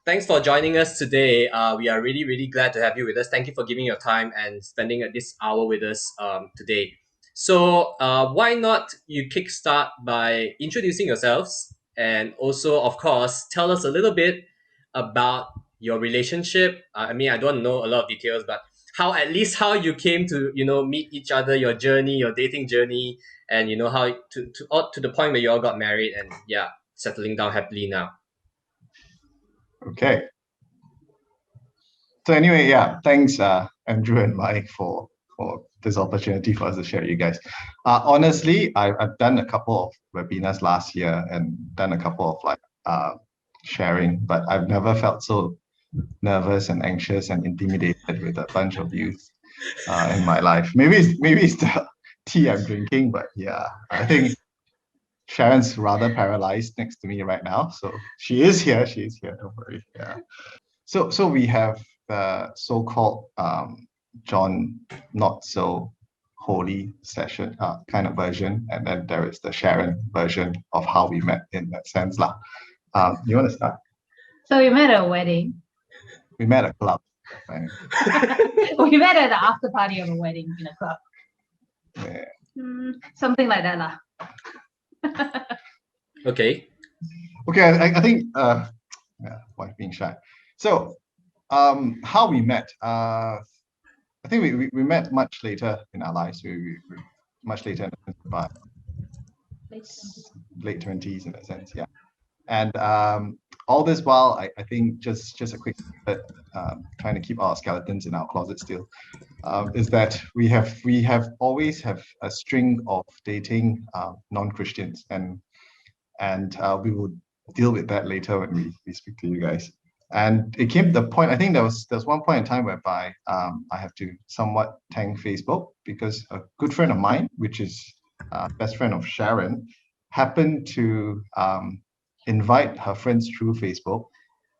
thanks for joining us today. We are really, really glad to have you with us. Thank you for giving your time and spending this hour with us today. So, why not you kickstart by introducing yourselves and also, of course, tell us a little bit about your relationship. I mean, I don't know a lot of details, but at least how you came to, meet each other, your journey, your dating journey, and how to the point where you all got married and yeah, settling down happily now. Okay. So anyway, yeah, thanks Andrew and Mike for this opportunity for us to share with you guys. Honestly, I've done a couple of webinars last year and done a couple of sharing, but I've never felt so nervous and anxious and intimidated with a bunch of youth in my life. Maybe it's the tea I'm drinking, but yeah, I think Sharon's rather paralyzed next to me right now. So she is here, don't worry. Yeah. So we have the so-called Jon not so holy session kind of version, and then there is the Sharon version of how we met in that sense. You want to start? So we met at a wedding. We met at a club. Right? We met at the after party of a wedding in a club. Yeah. Something like that lah. Okay. I think wife being shy. So how we met, I think we met much later in our lives. We much later, but late 20s in that sense, yeah. And all this while, I think just a quick trying to keep our skeletons in our closet still, is that we have always have a string of dating non-Christians, and we will deal with that later when we speak to you guys. And it came to the point, I think there was one point in time whereby I have to somewhat thank Facebook, because a good friend of mine, which is best friend of Sharon, happened to invite her friends through Facebook.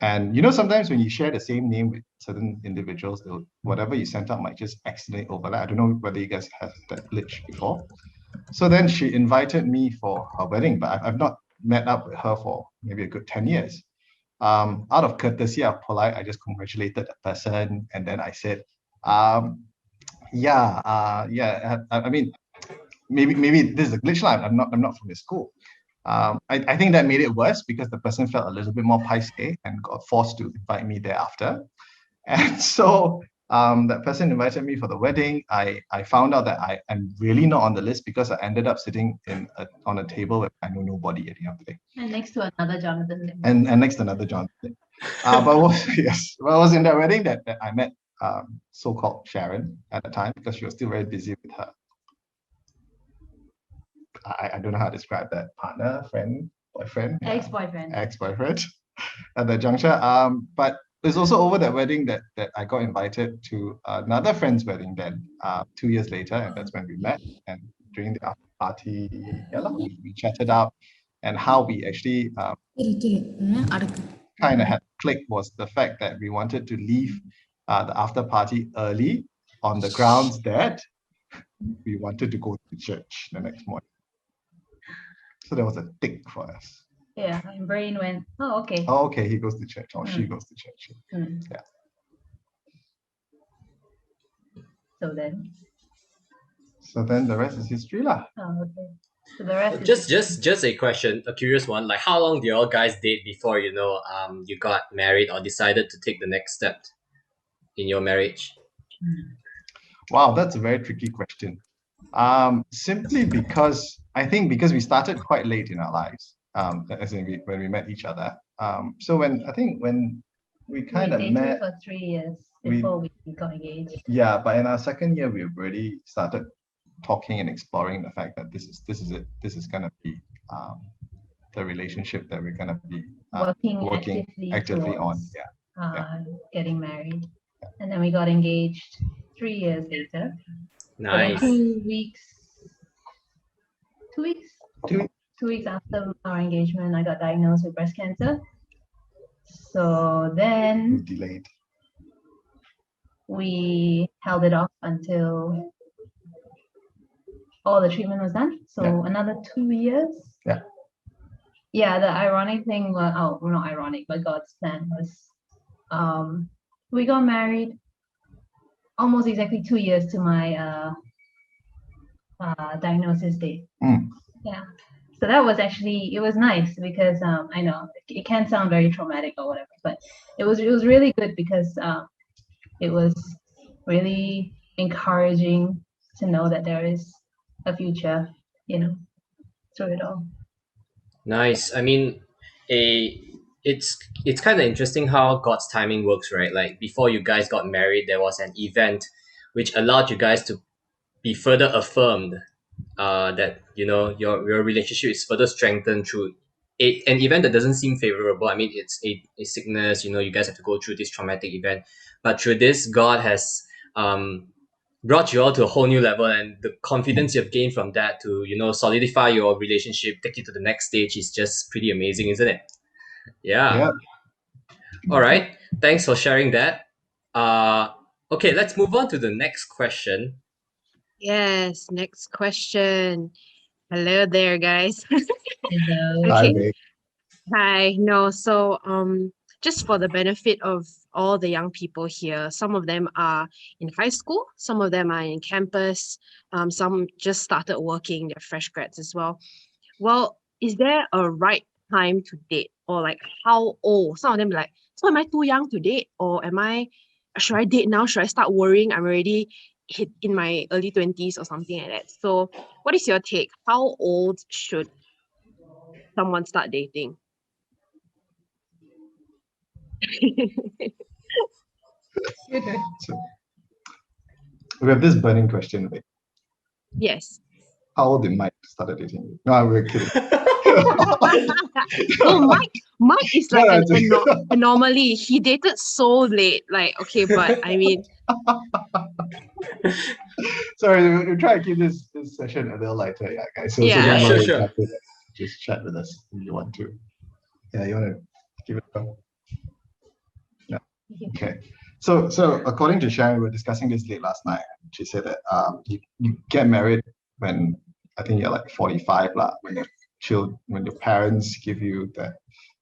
And sometimes when you share the same name with certain individuals, whatever you sent out might just accidentally overlap. I don't know whether you guys have that glitch before. So then she invited me for her wedding, but I've not met up with her for maybe a good 10 years. Out of courtesy, of polite, I just congratulated the person, and then I said, I mean, maybe this is a glitch line. I'm not from this school. I think that made it worse because the person felt a little bit more paiseh and got forced to invite me thereafter. And so that person invited me for the wedding. I found out that I'm really not on the list because I ended up sitting on a table where I know nobody at the end of the day. And next to another Jonathan. And next to another Jonathan. But it was in that wedding that I met so-called Sharon at the time, because she was still very busy with her. I don't know how to describe that, partner, friend, boyfriend, ex-boyfriend at that juncture. But it's also over that wedding that I got invited to another friend's wedding then 2 years later, and that's when we met. And during the after party, we chatted up, and how we actually kind of had clicked was the fact that we wanted to leave the after party early on the grounds that we wanted to go to church the next morning. So there was a tick for us. Yeah, my brain went, oh, okay. Oh, okay, he goes to church, or she goes to church. Yeah. So then the rest is history lah. Oh, okay. So the rest just a question, a curious one. Like, how long do you all guys date before you got married or decided to take the next step in your marriage? Wow, that's a very tricky question. Simply because we started quite late in our lives, as in when we met each other. So when we kind of met for 3 years before we got engaged. Yeah, but in our second year, we already started talking and exploring the fact that this is it. This is gonna be the relationship that we're gonna be working actively on. Getting married, and then we got engaged 3 years later. Nice. 2 weeks after our engagement, I got diagnosed with breast cancer. So then we held it off until all the treatment was done. So another 2 years. Yeah. Yeah, the ironic thing was, not ironic, but God's plan was we got married almost exactly 2 years to my diagnosis date. Yeah. So that was actually, it was nice because I know it can sound very traumatic or whatever, but it was really good because it was really encouraging to know that there is a future, through it all. Nice. I mean, a it's kind of interesting how God's timing works, right? Like before you guys got married, there was an event which allowed you guys to be further affirmed, that your relationship is further strengthened through an event that doesn't seem favorable. I mean, it's a sickness. You guys have to go through this traumatic event, but through this, God has um brought you all to a whole new level, and the confidence you've gained from that to solidify your relationship, take you to the next stage is just pretty amazing, isn't it? Yeah. Yeah. All right. Thanks for sharing that. Okay, let's move on to the next question. Yes, next question. Hello there, guys. Hello. Hi, Okay. babe. Hi. No, so just for the benefit of all the young people here, some of them are in high school, some of them are in campus, some just started working, they're fresh grads as well. Well, is there a right time to date, or like how old? Some of them be like, so am I too young to date, or should I date now? Should I start worrying I'm already hit in my early 20s or something like that? So what is your take? How old should someone start dating? So we have this burning question, like, Yes. how old did Mike started dating you? No, we're kidding. Well, Mike is like No, an it's- anomaly. He dated so late. Like, okay, but I mean, Sorry, we're trying to keep this session a little lighter, yeah, guys. So Yeah. don't Yeah, worry, sure. just chat with us if you want to. Yeah, you want to give it a go? Yeah. Okay. So according to Sharon, we were discussing this late last night. She said that you get married when I think you're like 45 lah, when your parents give you that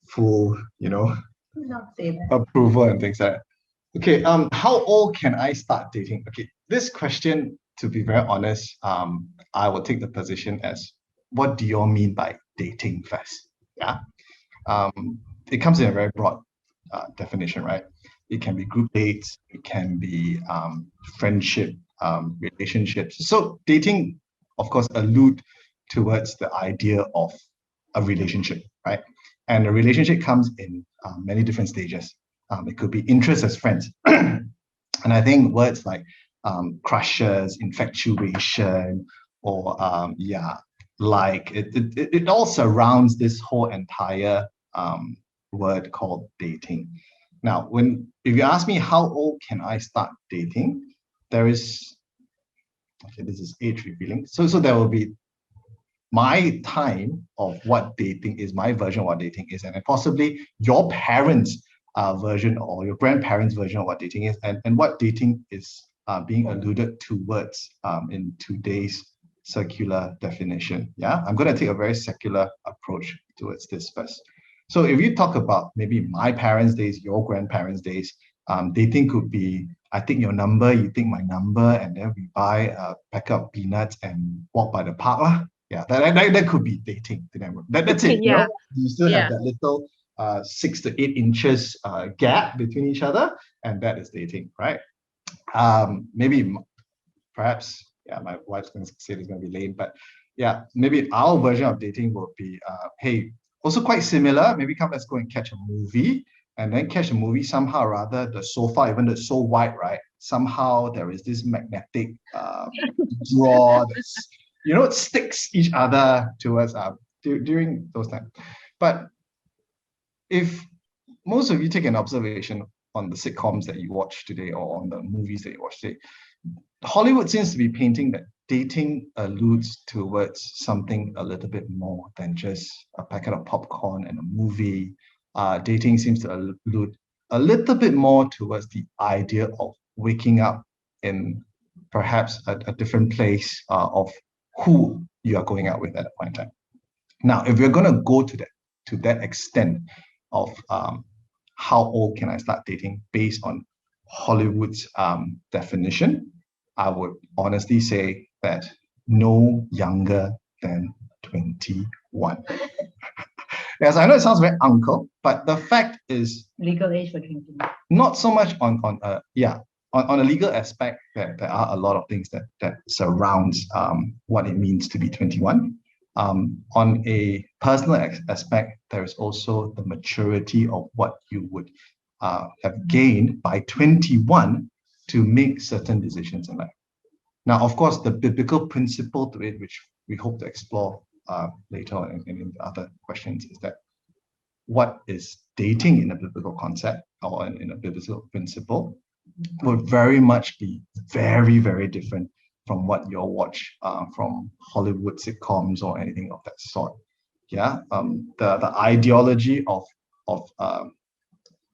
full, Not say that. approval and things like that. Okay, how old can I start dating? Okay, this question, to be very honest, I will take the position as, what do you all mean by dating first? Yeah. It comes in a very broad definition, right? It can be group dates, it can be friendship, relationships. So dating, of course, allude towards the idea of a relationship, right? And a relationship comes in many different stages. It could be interest as friends. And I think words like crushes, infatuation, or it all surrounds this whole entire word called dating. Now, if you ask me how old can I start dating, this is age revealing. So there will be my time of what dating is, my version of what dating is, and possibly your parents' version or your grandparents' version of what dating is, and what dating is being alluded towards in today's circular definition. Yeah, I'm going to take a very secular approach towards this first. So if you talk about maybe my parents' days, your grandparents' days, dating could be, I take your number, you take my number, and then we buy a pack of peanuts and walk by the park lah. Yeah, that could be dating to them. That's it. Yeah. You still Yeah. have that little 6 to 8 inches gap between each other, and that is dating, right? Perhaps, yeah, my wife's going to say it's going to be lame, but yeah, maybe our version of dating would be, hey, also quite similar. Maybe let's go and catch a movie, and then catch a movie somehow, rather the sofa, even though it's so wide, right? Somehow there is this magnetic draw that's, it sticks each other towards during those times. But if most of you take an observation on the sitcoms that you watch today or on the movies that you watch today, Hollywood seems to be painting that dating alludes towards something a little bit more than just a packet of popcorn and a movie. Dating seems to allude a little bit more towards the idea of waking up in perhaps a different place of who you are going out with at that point in time. Now, if we're going to go to that extent of how old can I start dating based on Hollywood's definition, I would honestly say that no younger than 21. Yes, I know it sounds very uncle, but the fact is Legal age for drinking. not so much on a legal aspect. There are a lot of things that surrounds what it means to be 21. On a personal aspect, there is also the maturity of what you would have gained by 21 to make certain decisions in life. Now, of course, the biblical principle to it, which we hope to explore later on in the other questions, is that what is dating in a biblical concept or in a biblical principle would very much be very, very different from what you'll watch from Hollywood sitcoms or anything of that sort. Yeah, the ideology of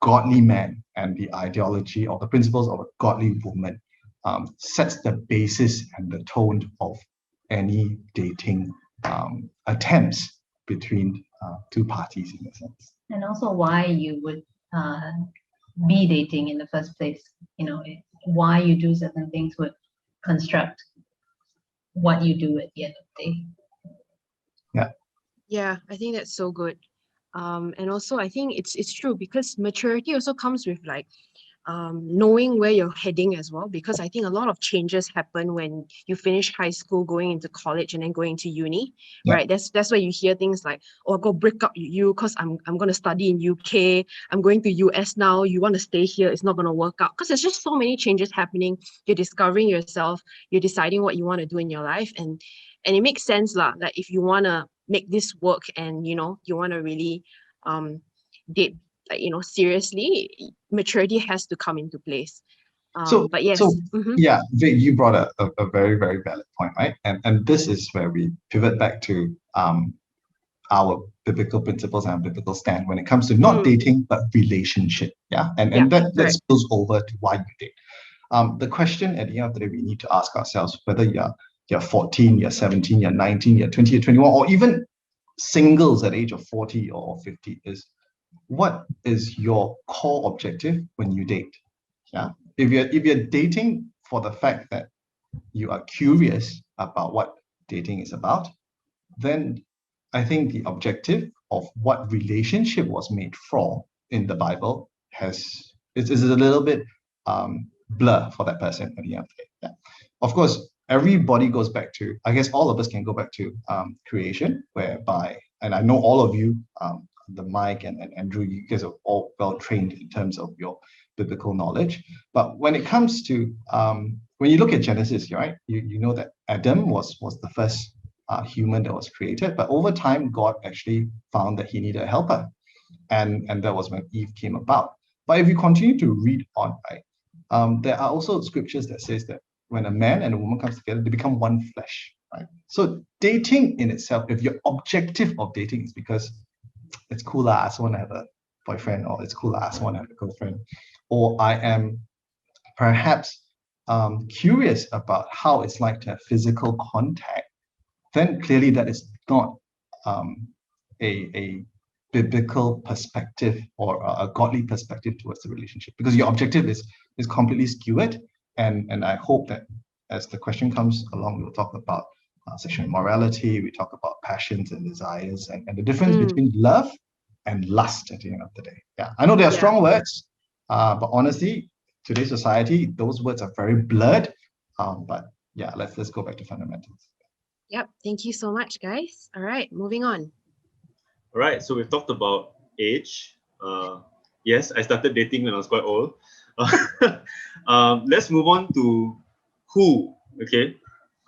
godly man and the ideology of the principles of a godly woman sets the basis and the tone of any dating attempts between two parties in a sense. And also why you would be dating in the first place. You know, why you do certain things would construct what you do at the end of the day. Yeah, I think that's so good. And also I think it's true because maturity also comes with like knowing where you're heading as well, because I think a lot of changes happen when you finish high school, going into college and then going to uni, right? That's where you hear things like, oh, I'll go break up with you because I'm going to study in UK, I'm going to US now, you want to stay here, it's not going to work out, because there's just so many changes happening. You're discovering yourself, you're deciding what you want to do in your life, and it makes sense lah, like if you want to make this work and you want to really date, like, seriously, maturity has to come into place. But yes. Yeah, Vic, you brought a very, very valid point, right? And this is where we pivot back to our biblical principles and our biblical stand when it comes to not dating, but relationship. Yeah. And that spills over to why you date. The question at the end of the day, we need to ask ourselves whether you're 14, you're 17, you're 19, you're 20, you're 21, or even singles at age of 40 or 50 is, what is your core objective when you date? Yeah. If you're dating for the fact that you are curious about what dating is about, then I think the objective of what relationship was made for in the Bible is a little bit blur for that person at the end of the day. Yeah. Of course, everybody goes back to, I guess all of us can go back to creation, whereby, and I know all of you, the Mike and Andrew, you guys are all well trained in terms of your biblical knowledge. But when it comes to, when you look at Genesis, right, you know that Adam was the first human that was created, but over time, God actually found that he needed a helper. And that was when Eve came about. But if you continue to read on, right, there are also scriptures that says that when a man and a woman comes together, they become one flesh, right? So dating in itself, if your objective of dating is because it's cool, I also want to have a boyfriend, or it's cool, I also want to have a girlfriend, or I am perhaps curious about how it's like to have physical contact, then clearly that is not a biblical perspective or a godly perspective towards the relationship, because your objective is completely skewed. And I hope that as the question comes along, we'll talk about sexual immorality, we talk about passions and desires, and the difference between love and lust at the end of the day. Yeah, I know they are strong words, but honestly, today's society, those words are very blurred. But yeah, let's go back to fundamentals. Yep, thank you so much, guys. All right, moving on. All right, so we've talked about age. Yes, I started dating when I was quite old. Let's move on to who. Okay,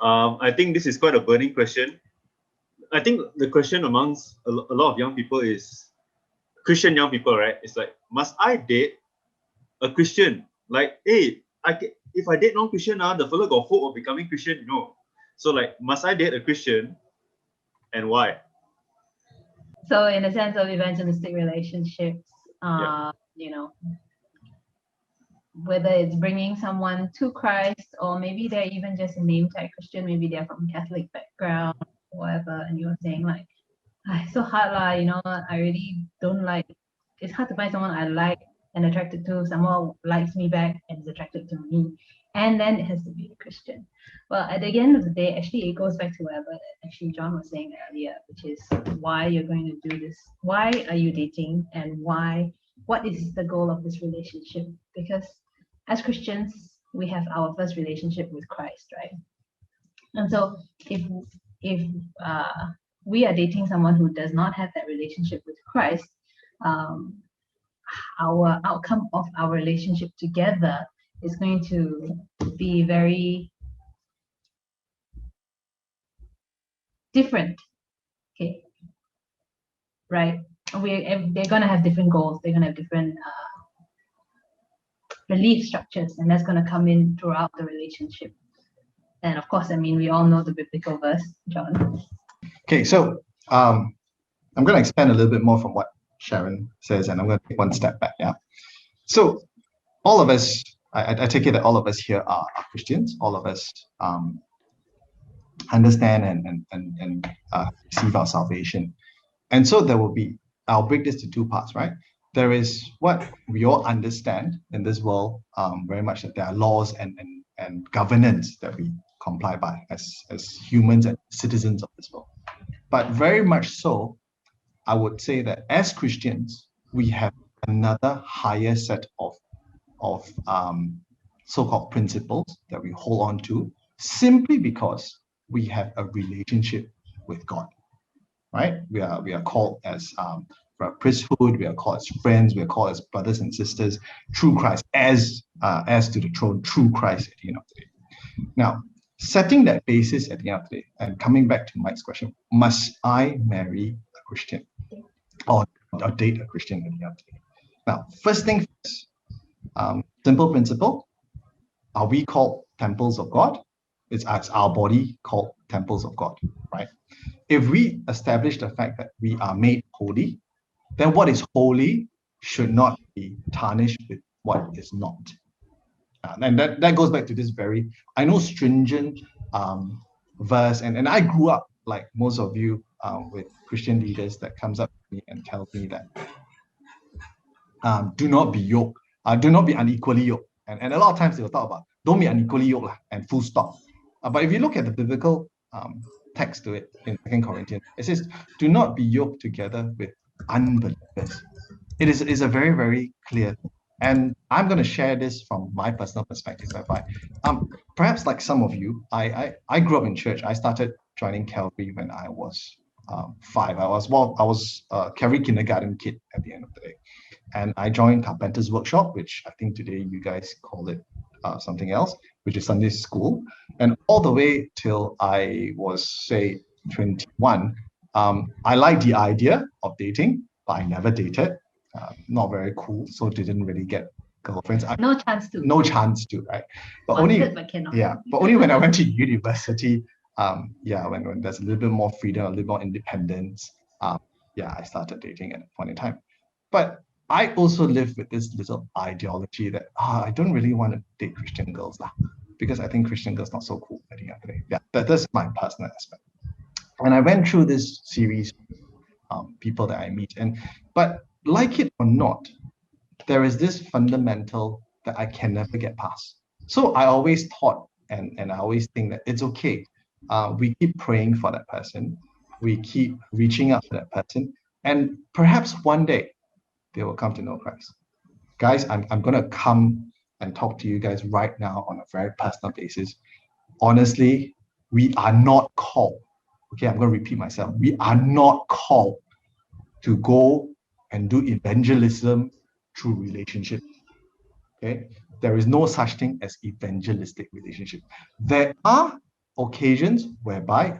I think this is quite a burning question. I think the question amongst a lot of young people is, Christian young people, right? It's like, must I date a Christian? Like, hey, if I date non-Christian, the fellow got hope of becoming Christian, So like, must I date a Christian, and why? So in a sense of evangelistic relationships, whether it's bringing someone to Christ, or maybe they're even just a name tag Christian, maybe they're from Catholic background, whatever, and you're saying like, it's so hard lah, I really don't like it's hard to find someone I like and attracted to, someone likes me back and is attracted to me, and then it has to be a Christian. Well, at the end of the day, actually, it goes back to whatever actually Jon was saying earlier, which is why you're going to do this. Why are you dating, and what is the goal of this relationship? Because as Christians, we have our first relationship with Christ, right? And so if we are dating someone who does not have that relationship with Christ, our outcome of our relationship together is going to be very different. Okay, right? They're gonna have different goals. They're gonna have different belief structures, and that's gonna come in throughout the relationship. And of course, I mean, we all know the biblical verse, Jon. Okay, so I'm going to expand a little bit more from what Sharon says, and I'm going to take one step back. Yeah. So all of us, I take it that all of us here are Christians. All of us understand and receive our salvation. And so there will be, I'll break this to two parts, right? There is what we all understand in this world, very much that there are laws and governance that we comply by as humans and citizens of this world. But very much so, I would say that as Christians, we have another higher set of so-called principles that we hold on to, simply because we have a relationship with God, right? We are called as for a priesthood, we are called as friends, we are called as brothers and sisters through Christ, as to the throne through Christ at the end of the day. Now, setting that basis at the end of the day, and coming back to Mike's question, must I marry a Christian or date a Christian at the end of the day? Now, first thing first, simple principle, are we called temples of God? It's our body called temples of God, right? If we establish the fact that we are made holy, then what is holy should not be tarnished with what is not. And that goes back to this very, I know, stringent verse, and I grew up like most of you with Christian leaders that comes up to me and tells me that do not be yoked, do not be unequally yoked. And a lot of times they will talk about don't be unequally yoked and full stop. But if you look at the biblical text to it in 2 Corinthians, it says, do not be yoked together with unbelievers. It is a very, very clear. And I'm going to share this from my personal perspective, whereby perhaps like some of you, I grew up in church. I started joining Calvary when I was 5. I was a Calvary kindergarten kid at the end of the day. And I joined Carpenter's Workshop, which I think today you guys call it something else, which is Sunday school. And all the way till I was, say, 21, I liked the idea of dating, but I never dated. Not very cool, so didn't really get girlfriends. No chance to, right? But only when I went to university, when there's a little bit more freedom, a little more independence, I started dating at a point in time. But I also live with this little ideology that I don't really want to date Christian girls because I think Christian girls not so cool at the end of the day. Yeah, that's my personal aspect. And I went through this series, people that I meet, but like it or not, there is this fundamental that I can never get past. So I always thought, and I always think that it's okay. We keep praying for that person. We keep reaching out to that person. And perhaps one day they will come to know Christ. Guys, I'm going to come and talk to you guys right now on a very personal basis. Honestly, we are not called. Okay, I'm going to repeat myself. We are not called to go and do evangelism through relationship. Okay, there is no such thing as evangelistic relationship. There are occasions whereby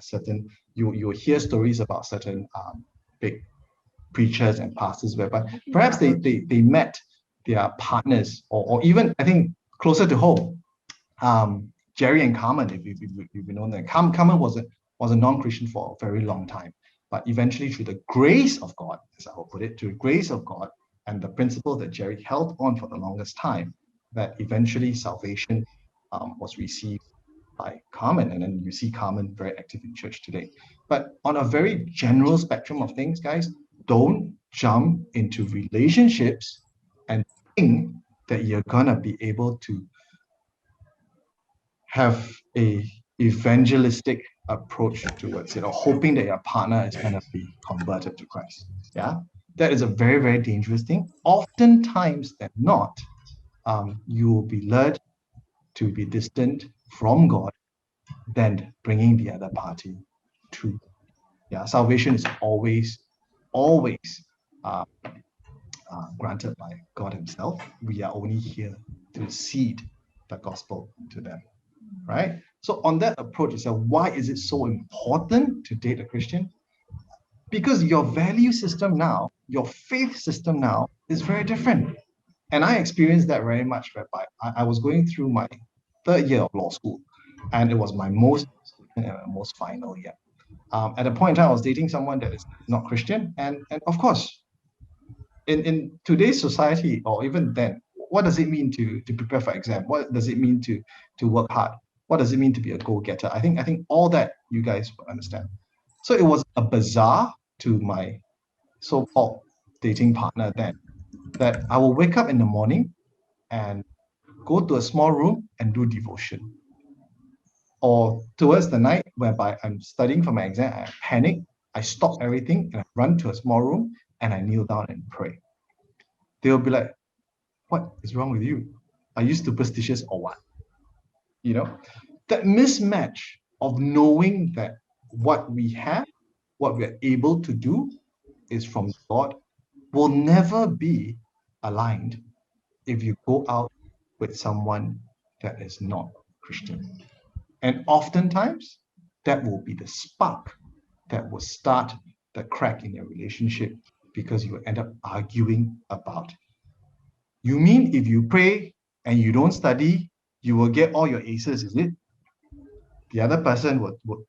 you hear stories about certain big preachers and pastors whereby perhaps they met their partners, or even I think closer to home, Jerry and Carmen, if you know them. Carmen was a non-Christian for a very long time. But eventually, through the grace of God, as I will put it, through the grace of God and the principle that Jerry held on for the longest time, that eventually salvation was received by Carmen. And then you see Carmen very active in church today. But on a very general spectrum of things, guys, don't jump into relationships and think that you're gonna be able to have a evangelistic approach towards it, or hoping that your partner is gonna be converted to Christ. Yeah, that is a very, very dangerous thing. Oftentimes than not, you will be led to be distant from God than bringing the other party to. Yeah, salvation is always granted by God Himself. We are only here to seed the gospel to them, right? So on that approach, it's why is it so important to date a Christian? Because your value system now, your faith system now is very different. And I experienced that very much whereby I was going through my third year of law school, and it was my most final year. At a point in time, I was dating someone that is not Christian, and of course, in today's society, or even then, what does it mean to prepare for exam? What does it mean to work hard? What does it mean to be a go-getter? I think all that you guys will understand. So it was a bizarre to my so-called dating partner then, that I will wake up in the morning and go to a small room and do devotion. Or towards the night, whereby I'm studying for my exam, I panic, I stop everything and I run to a small room and I kneel down and pray. They'll be like, what is wrong with you? Are you superstitious or what? You know, that mismatch of knowing that what we have, what we're able to do is from God, will never be aligned if you go out with someone that is not Christian. And oftentimes, that will be the spark that will start the crack in your relationship, because you will end up arguing about, you mean if you pray and you don't study, you will get all your aces, is it? The other person,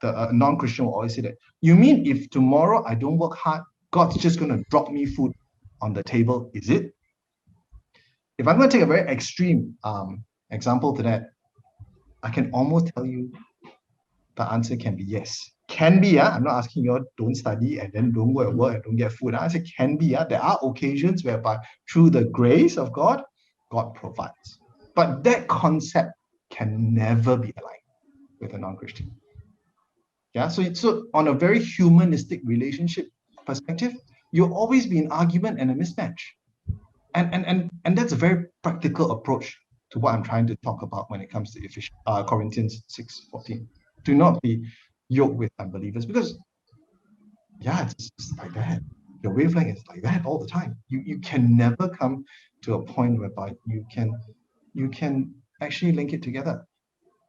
the non-Christian will always say that, you mean if tomorrow I don't work hard, God's just going to drop me food on the table, is it? If I'm going to take a very extreme example to that, I can almost tell you the answer can be yes. Can be, I'm not asking you don't study and then don't go and work and don't get food. I say can be, there are occasions whereby through the grace of God, God provides. But that concept can never be aligned with a non-Christian. Yeah, so on a very humanistic relationship perspective, you'll always be in argument and a mismatch. And that's a very practical approach to what I'm trying to talk about when it comes to Corinthians 6:14. Do not be yoked with unbelievers, because it's like that. Your wavelength is like that all the time. You can never come to a point whereby you can actually link it together.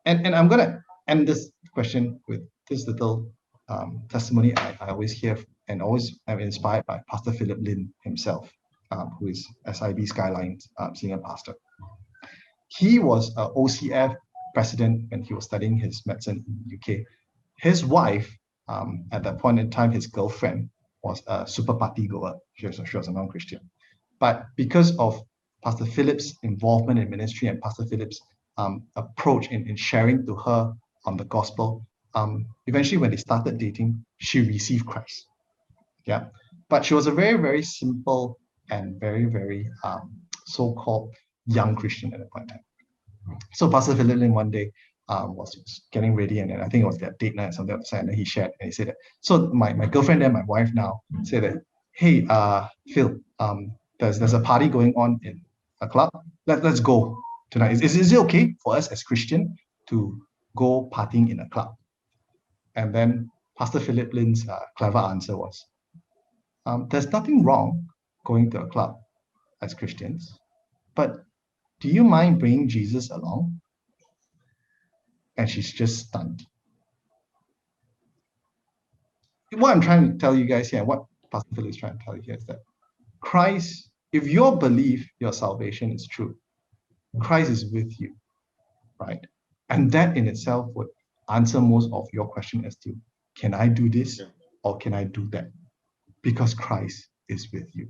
And I'm gonna end this question with this little testimony I always hear, and always am inspired by Pastor Philip Lin himself, who is SIB Skyline's senior pastor. He was an OCF president when he was studying his medicine in the UK. His wife, at that point in time, his girlfriend, was a super party goer. She was a non-Christian. But because of Pastor Philip's involvement in ministry and Pastor Philip's approach in sharing to her on the gospel, eventually when they started dating, she received Christ. Yeah, but she was a very, very simple and very, very so-called young Christian at that point in time. So Pastor Philip Lin one day was getting ready, and then I think it was their date night or something, and then he shared and he said that, so my girlfriend and my wife now said that, hey, Phil, there's a party going on in a club. Let's go tonight. Is it okay for us as Christian to go partying in a club? And then Pastor Philip Lin's clever answer was, there's nothing wrong going to a club as Christians, but do you mind bringing Jesus along? And she's just stunned. What I'm trying to tell you guys here, what Pastor Philip is trying to tell you here, is that Christ, if your belief, your salvation is true, Christ is with you, right? And that in itself would answer most of your question as to, can I do this or can I do that? Because Christ is with you.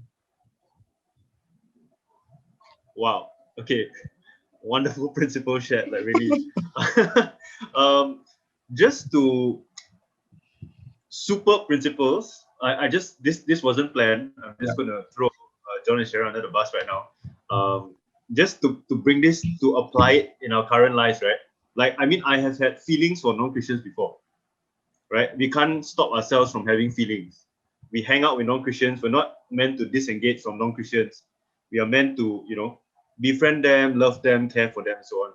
Wow. Okay. Wonderful principle shared, like really. Just to super principles, I just this wasn't planned. I'm just going to throw Jon and Sharon under the bus right now. Just to bring this to apply it in our current lives, right? Like, I mean, I have had feelings for non-Christians before, right? We can't stop ourselves from having feelings. We hang out with non-Christians. We're not meant to disengage from non-Christians. We are meant to, you know, befriend them, love them, care for them, and so on.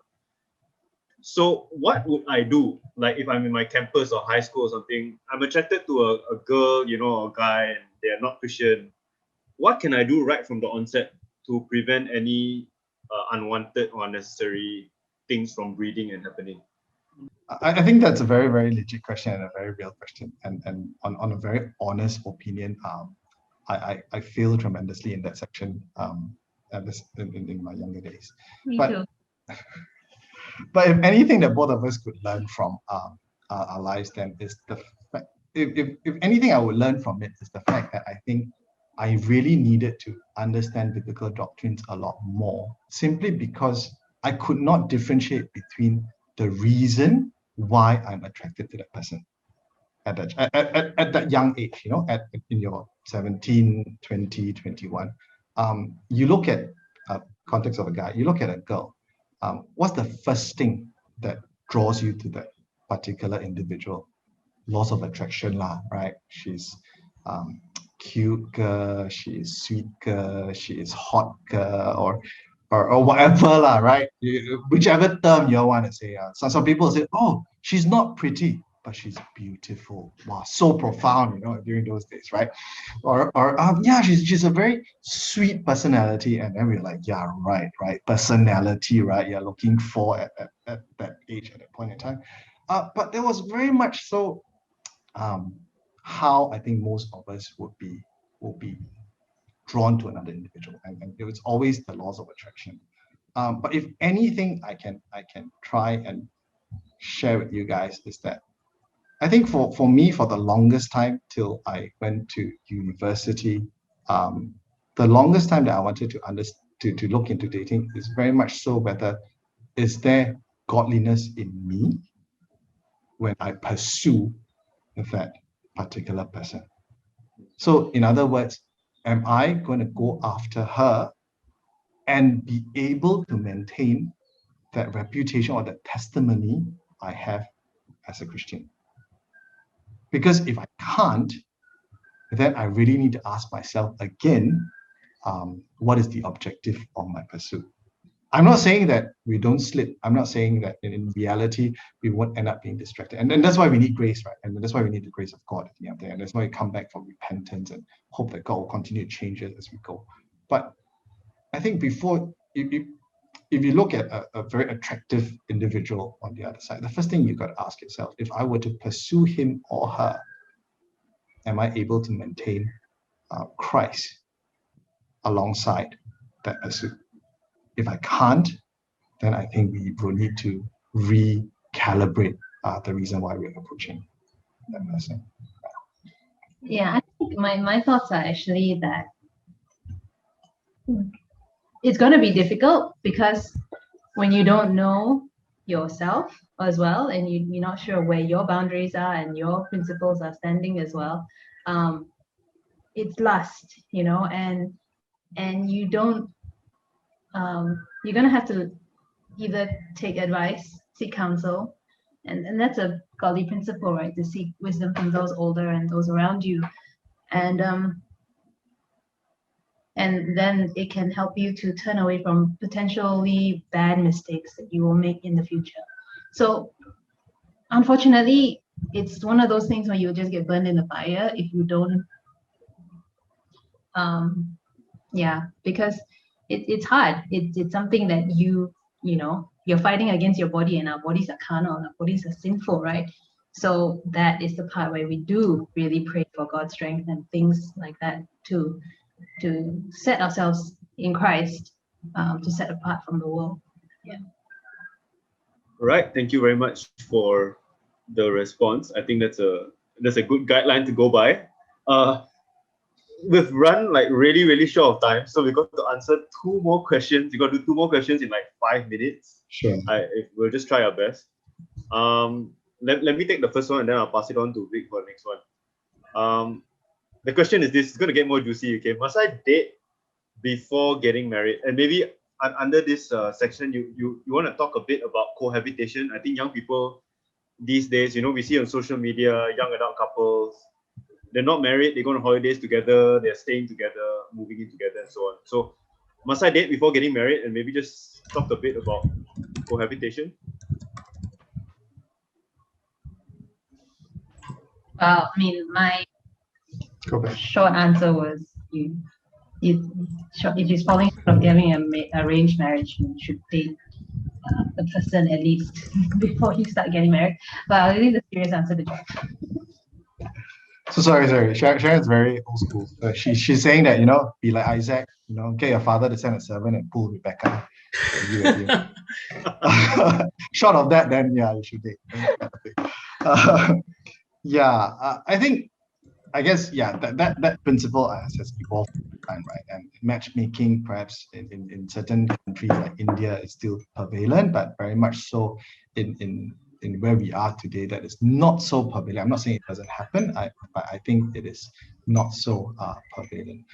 So what would I do? Like, if I'm in my campus or high school or something, I'm attracted to a girl, you know, or a guy, and they're not Christian. What can I do right from the onset to prevent any unwanted or unnecessary things from breeding and happening? I think that's a very, very legit question and a very real question. And on a very honest opinion, I feel tremendously in that section in my younger days. Me too. But if anything that both of us could learn from our lives, then is the fact, if anything I would learn from it is the fact that I think I really needed to understand biblical doctrines a lot more, simply because I could not differentiate between the reason why I'm attracted to that person at that young age, you know, in your 17, 20, 21. You look at context of a guy, you look at a girl, what's the first thing that draws you to that particular individual? Laws of attraction lah, right? She's cute girl, she is sweet girl, she is hot girl, or whatever lah, right? Whichever term you want to say. Some people say, oh, she's not pretty, but she's beautiful. Wow, so profound, you know, during those days, right? Or yeah, she's a very sweet personality, and then we're like, yeah, right, personality, right? You're looking for at that age, at that point in time. But there was very much so how I think most of us would be drawn to another individual, and it was always the laws of attraction. But if anything I can try and share with you guys is that I think for me, for the longest time till I went to university, the longest time that I wanted to look into dating is very much so whether is there godliness in me when I pursue that particular person. So in other words, am I going to go after her and be able to maintain that reputation or that testimony I have as a Christian? Because if I can't, then I really need to ask myself again, what is the objective of my pursuit? I'm not saying that we don't slip. I'm not saying that in reality, we won't end up being distracted. And that's why we need grace, right? And that's why we need the grace of God at the end of the day. And that's why we come back from repentance and hope that God will continue to change it as we go. But I think before, if you look at a very attractive individual on the other side, the first thing you got to ask yourself, if I were to pursue him or her, am I able to maintain Christ alongside that pursuit? If I can't, then I think we will need to recalibrate the reason why we're approaching that person. Yeah, I think my thoughts are actually that it's going to be difficult, because when you don't know yourself as well, and you're not sure where your boundaries are and your principles are standing as well, it's lust, you know, and you don't, you're going to have to either take advice, seek counsel, and that's a godly principle, right? To seek wisdom from those older and those around you, and then it can help you to turn away from potentially bad mistakes that you will make in the future. So unfortunately, it's one of those things where you'll just get burned in the fire if you don't, because it's hard. It's something that you know, you're fighting against your body, and our bodies are carnal, and our bodies are sinful, right? So that is the part where we do really pray for God's strength and things like that to set ourselves in Christ, to set apart from the world. Yeah. All right. Thank you very much for the response. I think that's a good guideline to go by. We've run like really short of time, so we got to answer 2 more questions. We got to do 2 more questions in like 5 minutes. Sure. We'll just try our best. Let me take the first one, and then I'll pass it on to Vic for the next one. the question is this, it's going to get more juicy, okay? Must I date before getting married? And maybe under this section, you want to talk a bit about cohabitation. I think young people these days, we see on social media, young adult couples, they're not married, they go on holidays together, they're staying together, moving in together, and so on. So must I date before getting married? And maybe just talk a bit about cohabitation. Well, I mean, my short answer was if she's falling from getting an arranged marriage, you should date the person at least before you start getting married. But I'll leave the serious answer to John. So sorry. Sharon's very old school. She's saying that, be like Isaac, get your father to send a servant and pull Rebecca. Short of that, then yeah, you should date. I guess that principle has evolved over time, right? And matchmaking, perhaps in certain countries like India, is still prevalent, but very much so in where we are today, that is not so prevalent. I'm not saying it doesn't happen, but I think it is not so prevalent.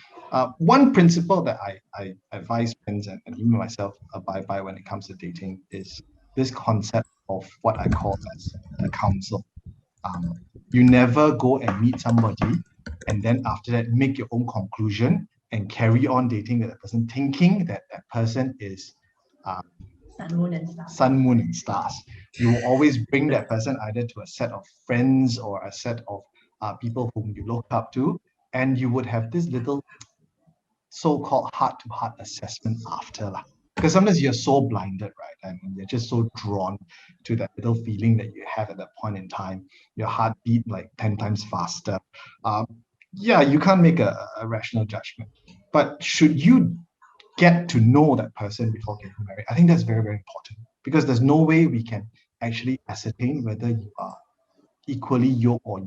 One principle that I advise friends and even myself abide by when it comes to dating is this concept of what I call as a counsel. You never go and meet somebody and then after that make your own conclusion and carry on dating with that person, thinking that person is Sun, moon, and stars. Sun, moon, and stars. You will always bring that person either to a set of friends or a set of people whom you look up to, and you would have this little so-called heart-to-heart assessment after. Because sometimes you're so blinded, right? And you're just so drawn to that little feeling that you have at that point in time. Your heart beat like 10 times faster. You can't make a rational judgment. But should you get to know that person before getting married, I think that's very, very important, because there's no way we can actually ascertain whether you are equally yoked or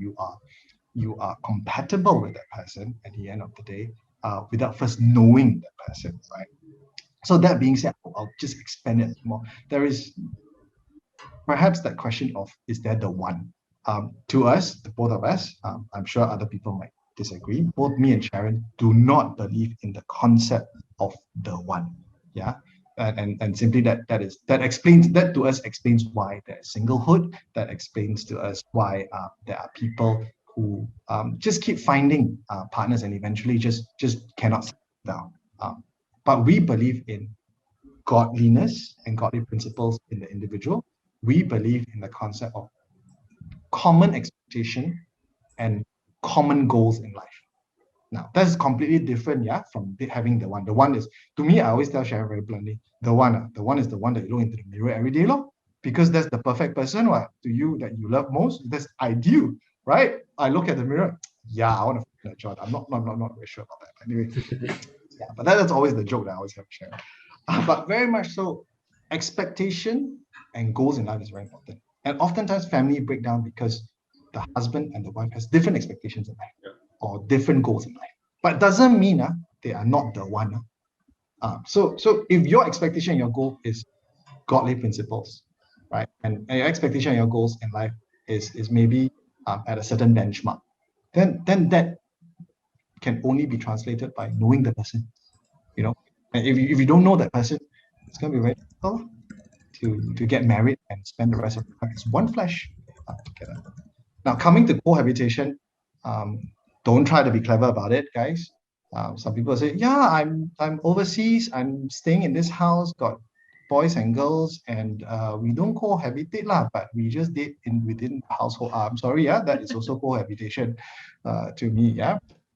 you are compatible with that person at the end of the day, without first knowing that person, right? So that being said, I'll just expand it more. There is perhaps that question of, is there the one? To us, the both of us, I'm sure other people might disagree. Both me and Sharon do not believe in the concept of the one. Yeah. And simply that explains that to us, explains why there's singlehood. That explains to us why there are people who just keep finding partners and eventually just cannot settle down. But we believe in godliness and godly principles in the individual. We believe in the concept of common expectation and common goals in life. Now, that's completely different, from having the one. The one is, to me, I always tell Sharon very bluntly, the one is the one that you look into the mirror every day, because that's the perfect person, to you, that you love most. That's ideal, right? I look at the mirror, I want to find that John. I'm not very sure about that. Anyway, but that's always the joke that I always have shared. But very much so, expectation and goals in life is very important. And oftentimes family break down because the husband and the wife has different expectations in life or different goals in life. But it doesn't mean they are not the one. So if your expectation and your goal is godly principles, right? And your expectation and your goals in life is maybe at a certain benchmark, then that can only be translated by knowing the person, And if you don't know that person, it's going to be very difficult to get married and spend the rest of your life as one flesh together. Now, coming to cohabitation, don't try to be clever about it, guys. Some people say, I'm overseas, I'm staying in this house, got boys and girls, and we don't cohabitate but we just date within the household. I'm sorry, that is also cohabitation to me,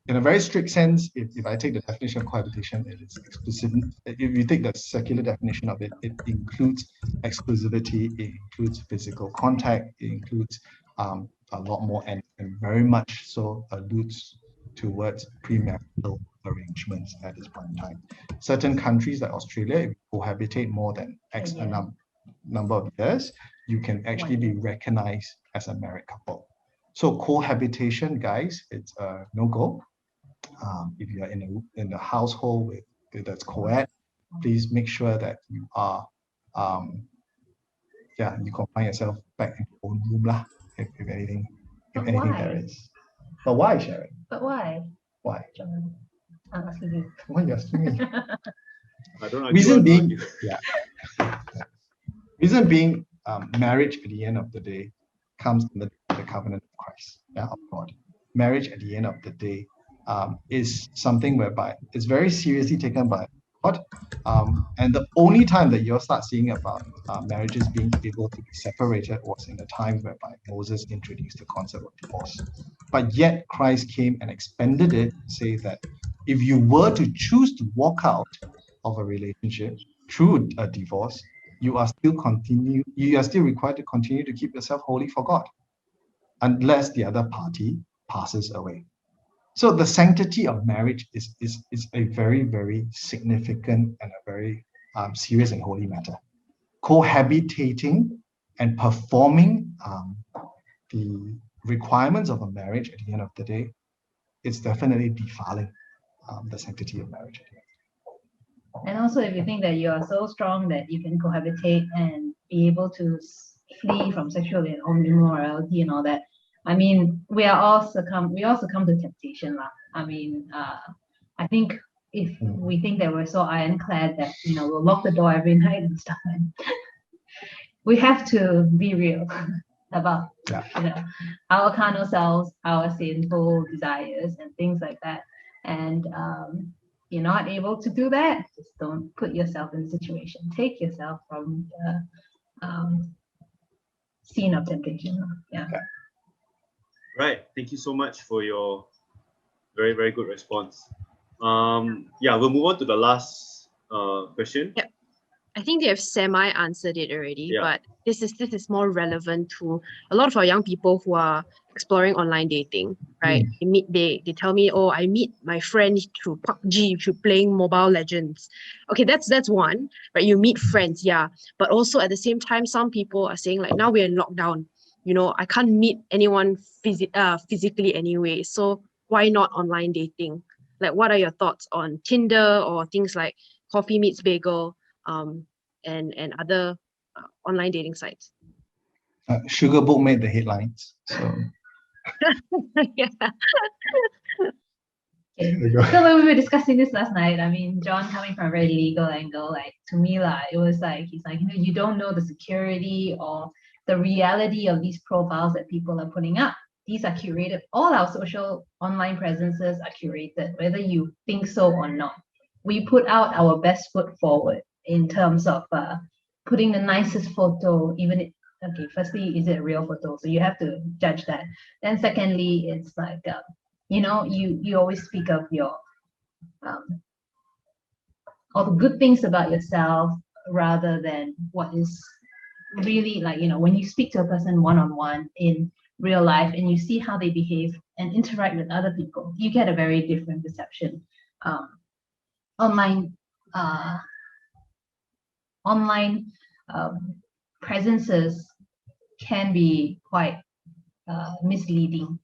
In a very strict sense, if I take the definition of cohabitation, it is exclusive. If you take the secular definition of it, it includes exclusivity, it includes physical contact, it includes a lot more, and very much so alludes towards premarital arrangements at this point in time. Certain countries like Australia, if you cohabitate more than X number of years, you can actually be recognized as a married couple. So cohabitation, guys, it's a no-go. If you are in a household with that's co-ed, please make sure that you are you confine yourself back in your own room if anything there is. But why, Sharon? But why? Why? John, I'm asking you. Why are you asking me? I don't argue. Reason I don't being, argue. yeah. Reason being, marriage at the end of the day comes under the covenant of Christ, of God. Marriage at the end of the day is something whereby it's very seriously taken by God. And the only time that you'll start seeing about marriages being able to be separated was in the time whereby Moses introduced the concept of divorce. But yet Christ came and expanded it, say that if you were to choose to walk out of a relationship through a divorce, you are still required to continue to keep yourself holy for God, unless the other party passes away. So the sanctity of marriage is a very, very significant and a very serious and holy matter. Cohabitating and performing the requirements of a marriage at the end of the day, it's definitely defiling the sanctity of marriage. And also, if you think that you are so strong that you can cohabitate and be able to flee from sexual immorality and all that, I mean, we all succumb to temptation, lah. I mean, I think if we think that we're so ironclad that we'll lock the door every night and stuff, we have to be real about our carnal selves, our sinful desires, and things like that. And you're not able to do that, just don't put yourself in the situation. Take yourself from the scene of temptation. Yeah. Right. Thank you so much for your very, very good response. We'll move on to the last question. Yep. I think they have semi-answered it already, but this is more relevant to a lot of our young people who are exploring online dating, right? They tell me, oh, I meet my friend through PUBG, through playing Mobile Legends. Okay, that's one, right? You meet friends, but also at the same time, some people are saying like, now we're in lockdown, I can't meet anyone physically anyway, so why not online dating? Like, what are your thoughts on Tinder or things like Coffee Meets Bagel? And other online dating sites. Sugar Book made the headlines. So Okay. So when we were discussing this last night, I mean, John coming from a very legal angle, like to me, it was like he's like, you don't know the security or the reality of these profiles that people are putting up. These are curated. All our social online presences are curated, whether you think so or not. We put out our best foot forward in terms of putting the nicest photo, firstly, is it a real photo? So you have to judge that. Then secondly, it's like, you always speak of your, all the good things about yourself rather than what is really like, when you speak to a person one-on-one in real life and you see how they behave and interact with other people, you get a very different perception. Online presences can be quite misleading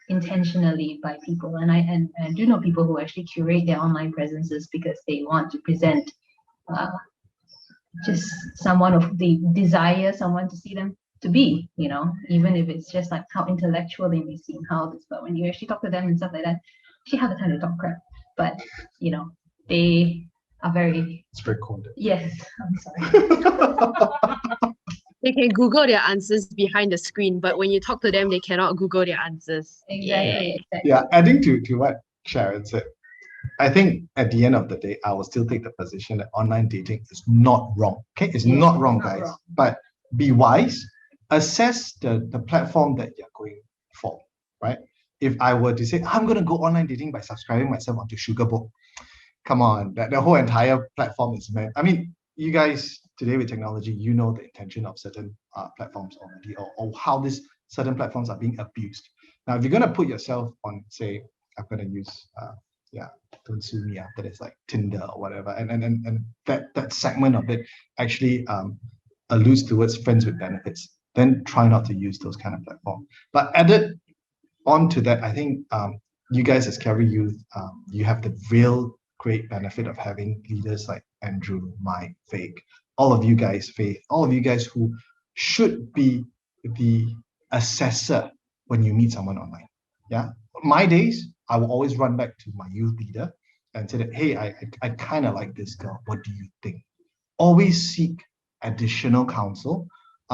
intentionally by people, and I do know people who actually curate their online presences because they want to present just someone of the desire someone to see them to be, even if it's just like how intellectual they may seem, but when you actually talk to them and stuff like that, she had the time to talk crap, but they are very straightforward. Yes, I'm sorry. They can Google their answers behind the screen, but when you talk to them, they cannot Google their answers. Exactly. Yeah, adding to what Sharon said, I think at the end of the day, I will still take the position that online dating is not wrong. Okay, it's not wrong, guys. Wrong. But be wise, assess the platform that you're going for, right? If I were to say, I'm going to go online dating by subscribing myself onto Sugar Book, come on, the whole entire platform is meant. I mean, you guys today with technology, the intention of certain platforms already, or how these certain platforms are being abused. Now, if you're going to put yourself on, say, I'm going to use, don't sue me after this, like Tinder or whatever, and that segment of it actually alludes towards friends with benefits, then try not to use those kind of platforms. But added on to that, I think you guys as Calvary Youth, you have the real great benefit of having leaders like Andrew, Mike, Fake, all of you guys, Faith, all of you guys who should be the assessor when you meet someone online. Yeah, my days, I will always run back to my youth leader and say that, hey, I kind of like this girl. What do you think? Always seek additional counsel.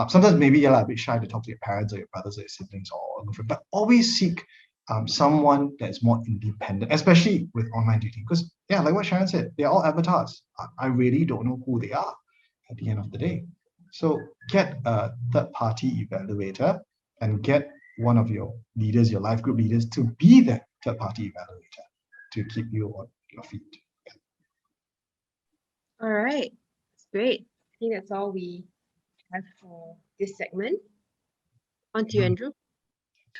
Sometimes maybe you're a bit shy to talk to your parents or your brothers or your siblings or but always seek someone that's more independent, especially with online dating. Because yeah, like what Sharon said, they're all avatars. I really don't know who they are at the end of the day. So get a third-party evaluator and get one of your leaders, your life group leaders, to be the third-party evaluator to keep you on your feet. All right, that's great. I think that's all we have for this segment. On to you, Andrew.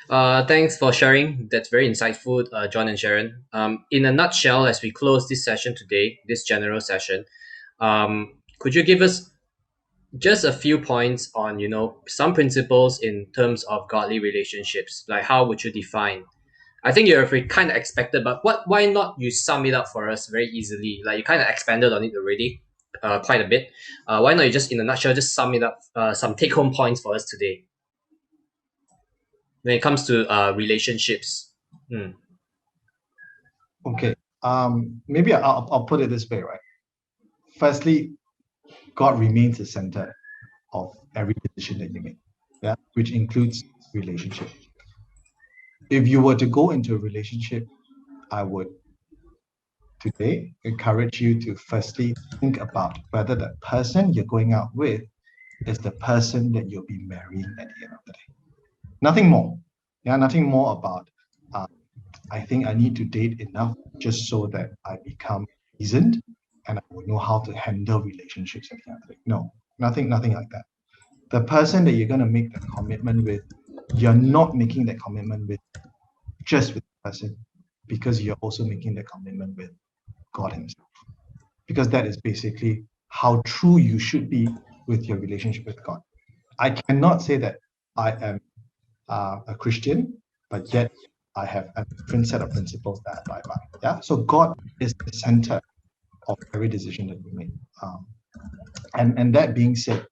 Thanks for sharing. That's very insightful, Jon and Sharon. In a nutshell, as we close this session today, this general session, could you give us just a few points on, some principles in terms of godly relationships? Like, how would you define? I think you're kind of expected, but why not you sum it up for us very easily? Like, you kind of expanded on it already, quite a bit. Why not you just, in a nutshell, just sum it up, some take-home points for us today when it comes to relationships. Okay. Maybe I'll put it this way, right? Firstly, God remains the center of every decision that you make, yeah, which includes relationship. If you were to go into a relationship, I would today encourage you to firstly think about whether the person you're going out with is the person that you'll be marrying at the end of the day. Nothing more. Yeah, nothing more about I think I need to date enough just so that I become seasoned and I will know how to handle relationships at the end of the day. No, nothing like that. The person that you're going to make the commitment with, you're not making that commitment with just with the person, because you're also making the commitment with God himself. Because that is basically how true you should be with your relationship with God. I cannot say that I am a Christian, but yet I have a different set of principles that I abide by. Yeah. So God is the center of every decision that we make. And that being said,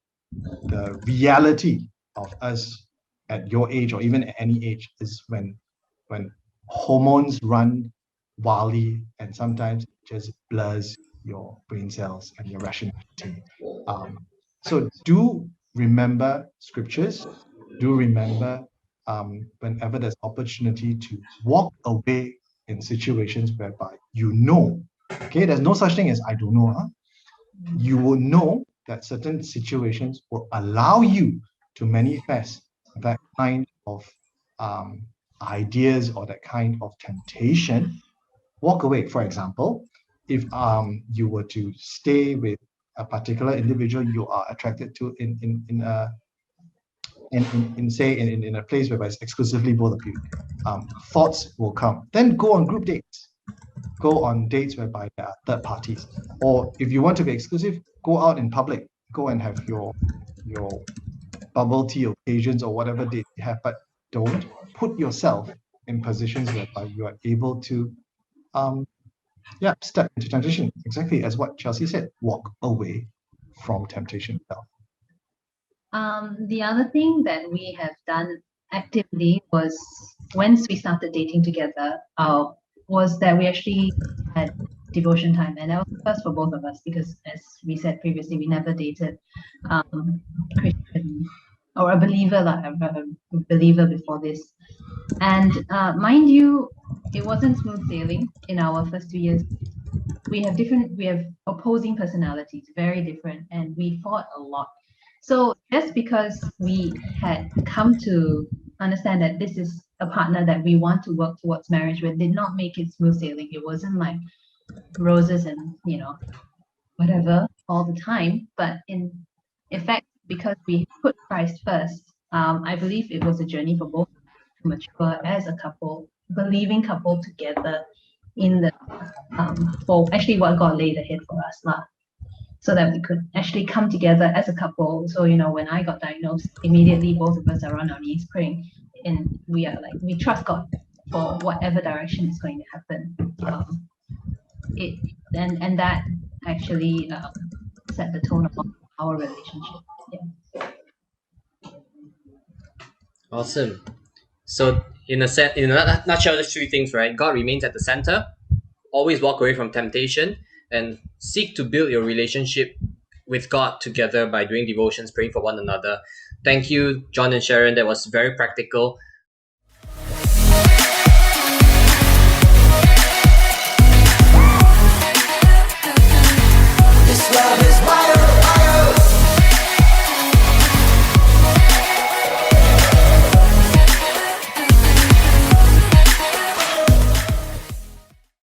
the reality of us at your age or even at any age is when hormones run wildly and sometimes it just blurs your brain cells and your rationality. So do remember scriptures. Do remember whenever there's opportunity to walk away in situations whereby okay, there's no such thing as I don't know. Huh? You will know that certain situations will allow you to manifest that kind of ideas or that kind of temptation. Walk away. For example, if you were to stay with a particular individual you are attracted to in a place where it's exclusively both of you, thoughts will come. Then go on group dates. Go on dates whereby there are third parties. Or if you want to be exclusive, go out in public. Go and have your bubble tea occasions or whatever date you have, but don't put yourself in positions whereby you are able to step into temptation. Exactly as what Chelsea said, walk away from temptation itself. The other thing that we have done actively was once we started dating together, was that we actually had devotion time, and that was first for both of us because, as we said previously, we never dated Christian or a believer, a believer before this. And mind you, it wasn't smooth sailing in our first 2 years. We have opposing personalities, very different, and we fought a lot. So just because we had come to understand that this is a partner that we want to work towards marriage with did not make it smooth sailing. It wasn't like roses and whatever all the time. But in fact, because we put Christ first, I believe it was a journey for both to mature as a couple, believing couple together in the for actually what God laid ahead for us so that we could actually come together as a couple. So when I got diagnosed, immediately both of us are on our knees praying, and we are like, we trust God for whatever direction is going to happen. And that actually set the tone of our relationship. Yeah. Awesome. So in a nutshell, there's three things, right? God remains at the center. Always walk away from temptation, and seek to build your relationship with God together by doing devotions, praying for one another. Thank you, Jon and Sharon. That was very practical.